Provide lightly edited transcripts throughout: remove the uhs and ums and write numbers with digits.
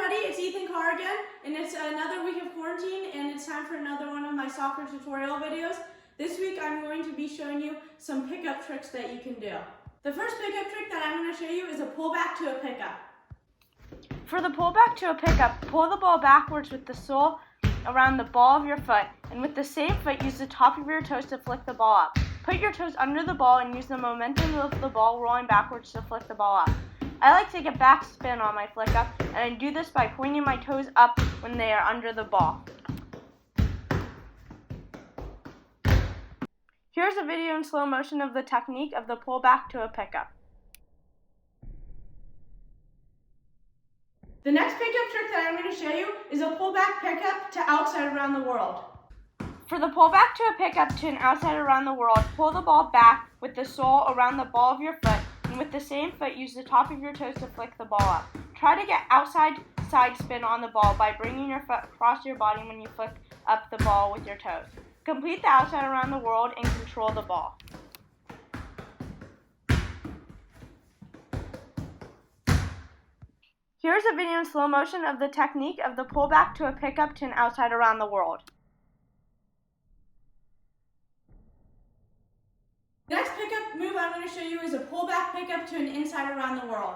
everybody, it's Ethan Carr again, and it's another week of quarantine, and it's time for another one of my soccer tutorial videos. This week I'm going to be showing you some pickup tricks that you can do. The first pickup trick that I'm going to show you is a pullback to a pickup. For the pullback to a pickup, pull the ball backwards with the sole around the ball of your foot, and with the same foot, use the top of your toes to flick the ball up. Put your toes under the ball and use the momentum of the ball rolling backwards to flick the ball up. I like to get back spin on my flick up, and I do this by pointing my toes up when they are under the ball. Here's a video in slow motion of the technique of the pullback to a pickup. The next pickup trick that I'm going to show you is a pullback pickup to outside around the world. For the pullback to a pickup to an outside around the world, pull the ball back with the sole around the ball of your foot, and with the same foot, use the top of your toes to flick the ball up. Try to get outside side spin on the ball by bringing your foot across your body when you flick up the ball with your toes. Complete the outside around the world and control the ball. Here's a video in slow motion of the technique of the pullback to a pickup to an outside around the world. The next pickup move I'm going to show you is a pullback pickup to an inside around the world.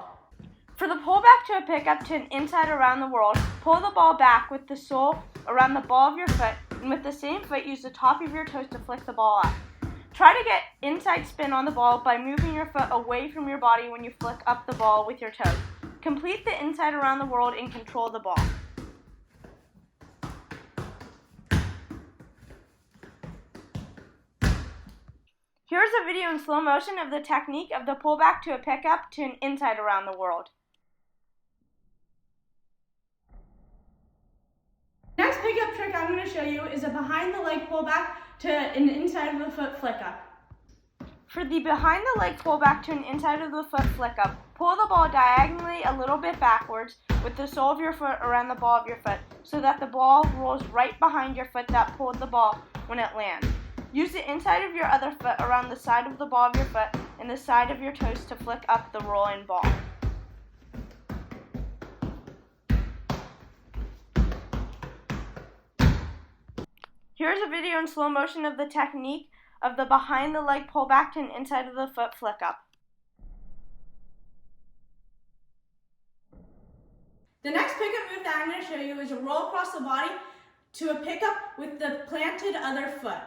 For the pullback to a pickup to an inside around the world, pull the ball back with the sole around the ball of your foot, and with the same foot, use the top of your toes to flick the ball up. Try to get inside spin on the ball by moving your foot away from your body when you flick up the ball with your toes. Complete the inside around the world and control the ball. Here's a video in slow motion of the technique of the pullback to a pickup to an inside around the world. Next pickup trick I'm going to show you is a behind the leg pullback to an inside of the foot flick up. For the behind the leg pullback to an inside of the foot flick up, pull the ball diagonally a little bit backwards with the sole of your foot around the ball of your foot so that the ball rolls right behind your foot that pulled the ball when it lands. Use the inside of your other foot around the side of the ball of your foot and the side of your toes to flick up the rolling ball. Here's a video in slow motion of the technique of the behind the leg pullback to an inside of the foot flick up. The next pickup move that I'm going to show you is a roll across the body to a pickup with the planted other foot.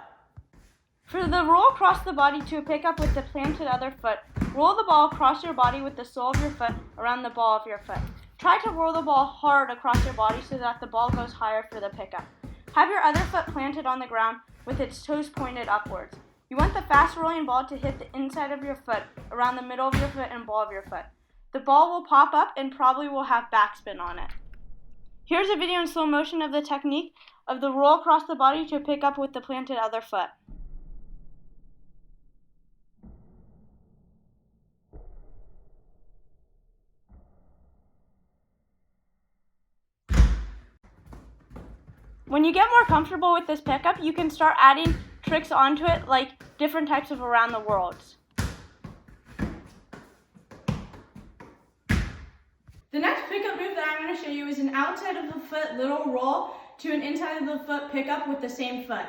For the roll across the body to a pickup with the planted other foot, roll the ball across your body with the sole of your foot around the ball of your foot. Try to roll the ball hard across your body so that the ball goes higher for the pickup. Have your other foot planted on the ground with its toes pointed upwards. You want the fast rolling ball to hit the inside of your foot around the middle of your foot and ball of your foot. The ball will pop up and probably will have backspin on it. Here's a video in slow motion of the technique of the roll across the body to pick up with the planted other foot. When you get more comfortable with this pickup, you can start adding tricks onto it, like different types of around the worlds. The next pickup move that I'm going to show you is an outside of the foot little roll to an inside of the foot pickup with the same foot.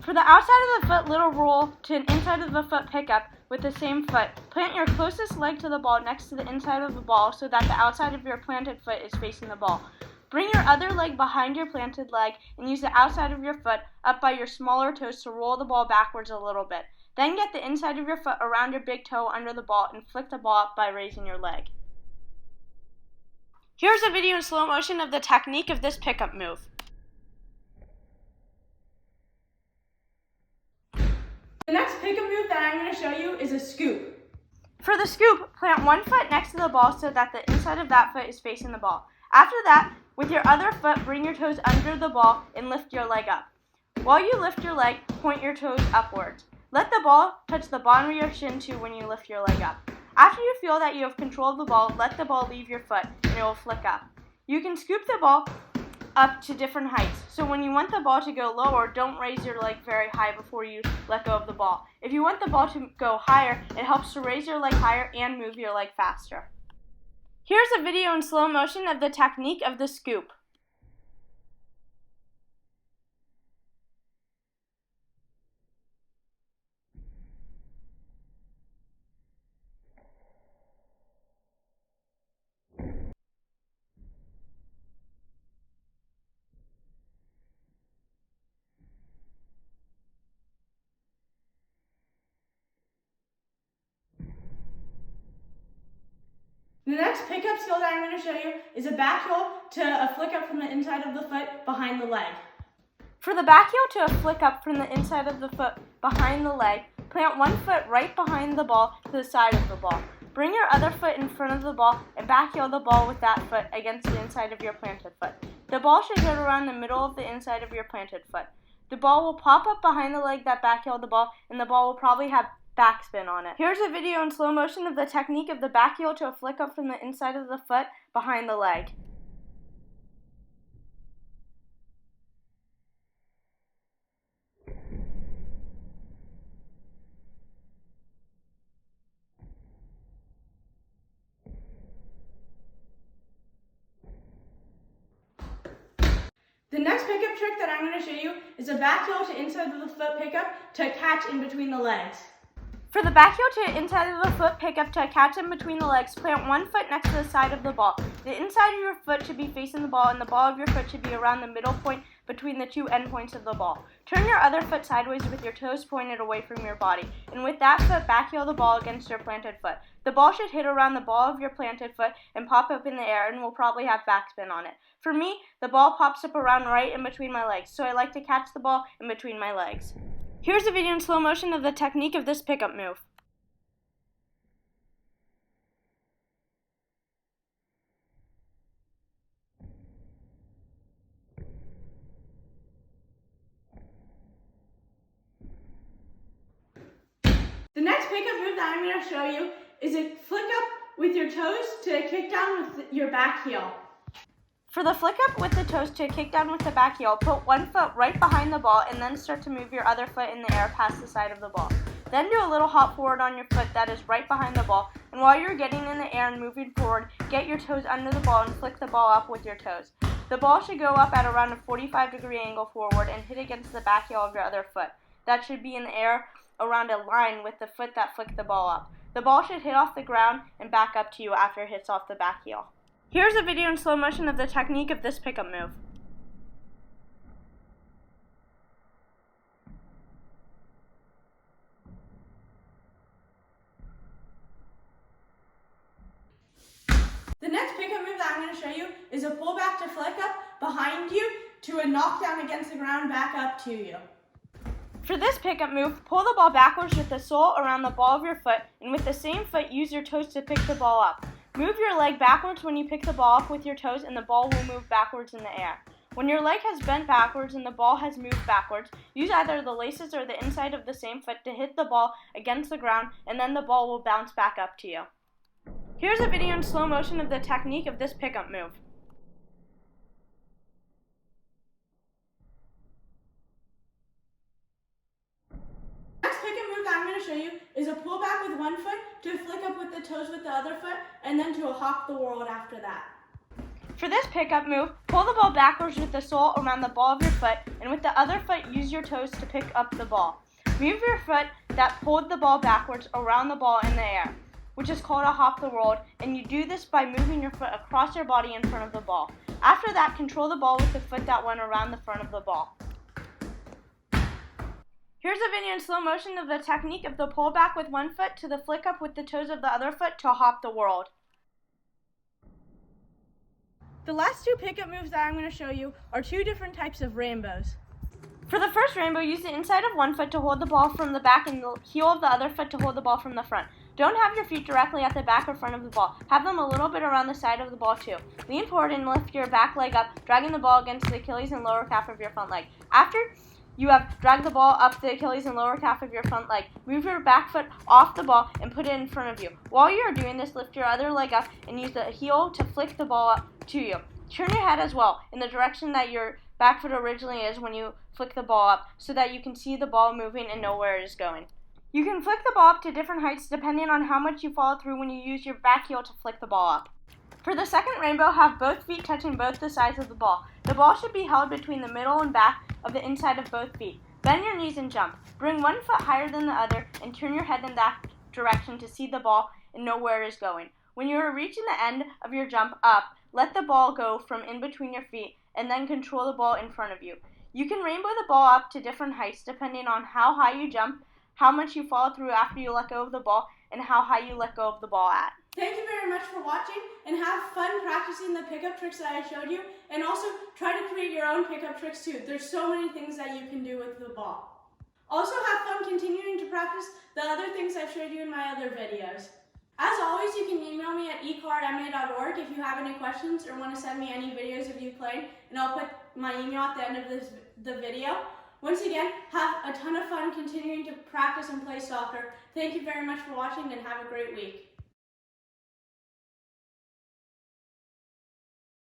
For the outside of the foot little roll to an inside of the foot pickup with the same foot, plant your closest leg to the ball next to the inside of the ball so that the outside of your planted foot is facing the ball. Bring your other leg behind your planted leg and use the outside of your foot up by your smaller toes to roll the ball backwards a little bit. Then get the inside of your foot around your big toe under the ball and flick the ball up by raising your leg. Here's a video in slow motion of the technique of this pickup move. The next pickup move that I'm going to show you is a scoop. For the scoop, plant one foot next to the ball so that the inside of that foot is facing the ball. After that, with your other foot, bring your toes under the ball and lift your leg up. While you lift your leg, point your toes upwards. Let the ball touch the bottom of your shin too when you lift your leg up. After you feel that you have control of the ball, let the ball leave your foot and it will flick up. You can scoop the ball up to different heights. So when you want the ball to go lower, don't raise your leg very high before you let go of the ball. If you want the ball to go higher, it helps to raise your leg higher and move your leg faster. Here's a video in slow motion of the technique of the scoop. The next pickup skill that I'm going to show you is a back heel to a flick up from the inside of the foot behind the leg. For the back heel to a flick up from the inside of the foot behind the leg, plant one foot right behind the ball to the side of the ball. Bring your other foot in front of the ball and back heel the ball with that foot against the inside of your planted foot. The ball should go around the middle of the inside of your planted foot. The ball will pop up behind the leg that back heel the ball, and the ball will probably have backspin on it. Here's a video in slow motion of the technique of the back heel to a flick up from the inside of the foot behind the leg. The next pickup trick that I'm going to show you is a back heel to inside of the foot pickup to catch in between the legs. For the back heel to inside of the foot pickup to catch in between the legs, plant one foot next to the side of the ball. The inside of your foot should be facing the ball, and the ball of your foot should be around the middle point between the two end points of the ball. Turn your other foot sideways with your toes pointed away from your body, and with that foot, back heel the ball against your planted foot. The ball should hit around the ball of your planted foot and pop up in the air, and will probably have backspin on it. For me, the ball pops up around right in between my legs, so I like to catch the ball in between my legs. Here's a video in slow motion of the technique of this pickup move. The next pickup move that I'm going to show you is a flick up with your toes to a kick down with your back heel. For the flick up with the toes to a kick down with the back heel, put one foot right behind the ball and then start to move your other foot in the air past the side of the ball. Then do a little hop forward on your foot that is right behind the ball, and while you're getting in the air and moving forward, get your toes under the ball and flick the ball up with your toes. The ball should go up at around a 45-degree angle forward and hit against the back heel of your other foot. That should be in the air around a line with the foot that flicked the ball up. The ball should hit off the ground and back up to you after it hits off the back heel. Here's a video in slow motion of the technique of this pickup move. The next pickup move that I'm going to show you is a pull back to flick up behind you to a knockdown against the ground back up to you. For this pickup move, pull the ball backwards with the sole around the ball of your foot, and with the same foot, use your toes to pick the ball up. Move your leg backwards when you pick the ball up with your toes, and the ball will move backwards in the air. When your leg has bent backwards and the ball has moved backwards, use either the laces or the inside of the same foot to hit the ball against the ground, and then the ball will bounce back up to you. Here's a video in slow motion of the technique of this pickup move. I'm going to show you is a pull back with one foot to flick up with the toes with the other foot, and then to a hop the world after that. For this pickup move, pull the ball backwards with the sole around the ball of your foot, and with the other foot, use your toes to pick up the ball. Move your foot that pulled the ball backwards around the ball in the air, which is called a hop the world, and you do this by moving your foot across your body in front of the ball. After that, control the ball with the foot that went around the front of the ball. Here's a video in slow motion of the technique of the pull back with one foot to the flick up with the toes of the other foot to hop the world. The last two pickup moves that I'm going to show you are two different types of rainbows. For the first rainbow, use the inside of one foot to hold the ball from the back and the heel of the other foot to hold the ball from the front. Don't have your feet directly at the back or front of the ball. Have them a little bit around the side of the ball too. Lean forward and lift your back leg up, dragging the ball against the Achilles and lower calf of your front leg. After you have dragged the ball up the Achilles and lower calf of your front leg, move your back foot off the ball and put it in front of you. While you are doing this, lift your other leg up and use the heel to flick the ball up to you. Turn your head as well in the direction that your back foot originally is when you flick the ball up, so that you can see the ball moving and know where it is going. You can flick the ball up to different heights depending on how much you follow through when you use your back heel to flick the ball up. For the second rainbow, have both feet touching both the sides of the ball. The ball should be held between the middle and back of the inside of both feet. Bend your knees and jump. Bring one foot higher than the other and turn your head in that direction to see the ball and know where it is going. When you are reaching the end of your jump up, let the ball go from in between your feet and then control the ball in front of you. You can rainbow the ball up to different heights depending on how high you jump, how much you follow through after you let go of the ball, and how high you let go of the ball at. Thank you very much for watching, and have fun practicing the pickup tricks that I showed you, and also try to create your own pickup tricks too. There's so many things that you can do with the ball. Also have fun continuing to practice the other things I've showed you in my other videos. As always, you can email me at ecardma.org if you have any questions or want to send me any videos of you playing, and I'll put my email at the end of the video. Once again, have a ton of fun continuing to practice and play soccer. Thank you very much for watching, and have a great week.